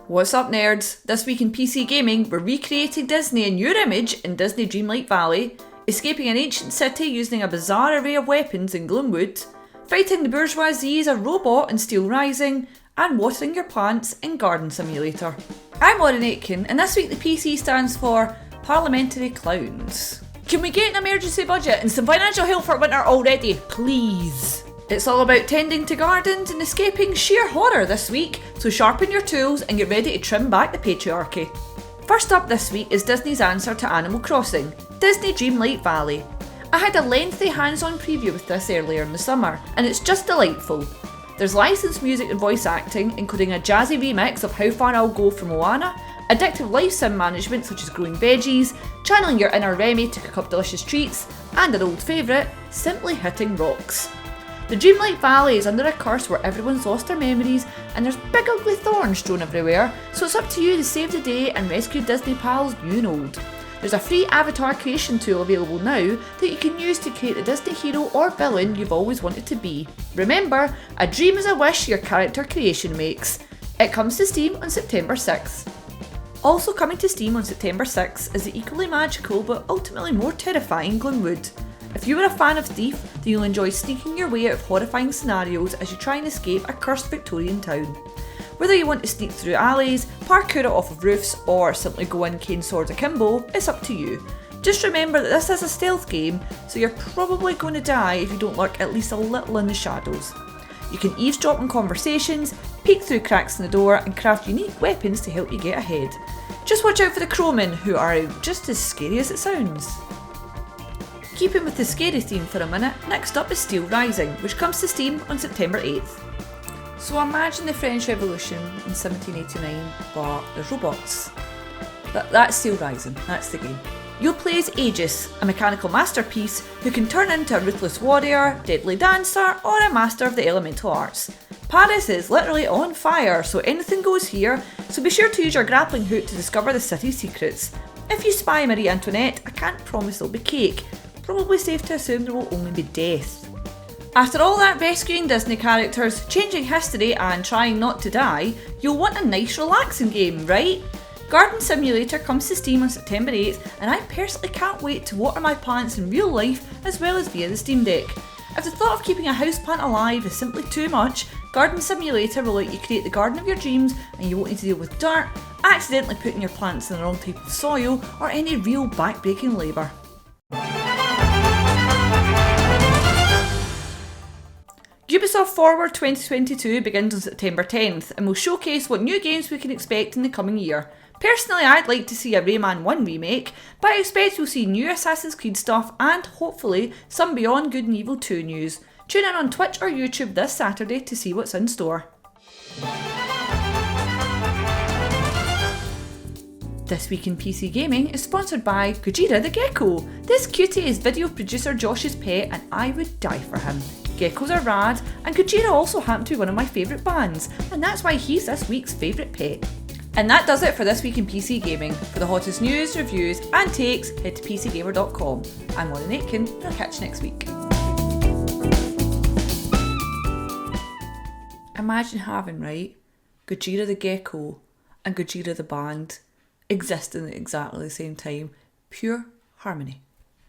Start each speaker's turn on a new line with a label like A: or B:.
A: What's up, nerds? This week in PC Gaming, we're recreating Disney in your image in Disney Dreamlight Valley, escaping an ancient city using a bizarre array of weapons in Gloomwood, fighting the bourgeoisie as a robot in Steelrising, and watering your plants in Garden Simulator. I'm Lauren Aitken, and this week the PC stands for Parliamentary Clowns. Can we get an emergency budget and some financial help for winter already, please? It's all about tending to gardens and escaping sheer horror this week, so sharpen your tools and get ready to trim back the patriarchy. First up this week is Disney's answer to Animal Crossing, Disney Dreamlight Valley. I had a lengthy hands-on preview with this earlier in the summer, and it's just delightful. There's licensed music and voice acting, including a jazzy remix of How Far I'll Go from Moana, addictive life sim management such as growing veggies, channeling your inner Remy to cook up delicious treats, and an old favourite, simply hitting rocks. The Dreamlight Valley is under a curse where everyone's lost their memories and there's big ugly thorns strewn everywhere, so it's up to you to save the day and rescue Disney pals new and old. There's a free avatar creation tool available now that you can use to create the Disney hero or villain you've always wanted to be. Remember, a dream is a wish your character creation makes. It comes to Steam on September 6th. Also coming to Steam on September 6th is the equally magical but ultimately more terrifying Gloomwood. If you are a fan of Thief, then you'll enjoy sneaking your way out of horrifying scenarios as you try and escape a cursed Victorian town. Whether you want to sneak through alleys, parkour it off of roofs, or simply go in cane swords akimbo, it's up to you. Just remember that this is a stealth game, so you're probably going to die if you don't lurk at least a little in the shadows. You can eavesdrop on conversations, peek through cracks in the door, and craft unique weapons to help you get ahead. Just watch out for the crowmen, who are just as scary as it sounds. Keeping with the scary theme for a minute, next up is Steelrising, which comes to Steam on September 8th. So imagine the French Revolution in 1789, but there's robots. That's Steelrising, that's the game. You'll play as Aegis, a mechanical masterpiece who can turn into a ruthless warrior, deadly dancer, or a master of the elemental arts. Paris is literally on fire, so anything goes here, so be sure to use your grappling hook to discover the city's secrets. If you spy Marie Antoinette, I can't promise there'll be cake. Probably safe to assume there will only be death. After all that rescuing Disney characters, changing history and trying not to die, you'll want a nice relaxing game, right? Garden Simulator comes to Steam on September 8th, and I personally can't wait to water my plants in real life as well as via the Steam Deck. If the thought of keeping a houseplant alive is simply too much, Garden Simulator will let you create the garden of your dreams and you won't need to deal with dirt, accidentally putting your plants in the wrong type of soil, or any real back-breaking labour. Ubisoft Forward 2022 begins on September 10th and will showcase what new games we can expect in the coming year. Personally, I'd like to see a Rayman 1 remake, but I expect we'll see new Assassin's Creed stuff and, hopefully, some Beyond Good and Evil 2 news. Tune in on Twitch or YouTube this Saturday to see what's in store. This week in PC Gaming is sponsored by Gojira the Gecko. This cutie is video producer Josh's pet and I would die for him. Geckos are rad, and Gojira also happened to be one of my favourite bands, and that's why he's this week's favourite pet. And that does it for this week in PC Gaming. For the hottest news, reviews and takes, head to PCGamer.com. I'm Lauren Aitken, and I'll catch you next week. Imagine having, right, Gojira the Gecko and Gojira the band existing at exactly the same time. Pure harmony.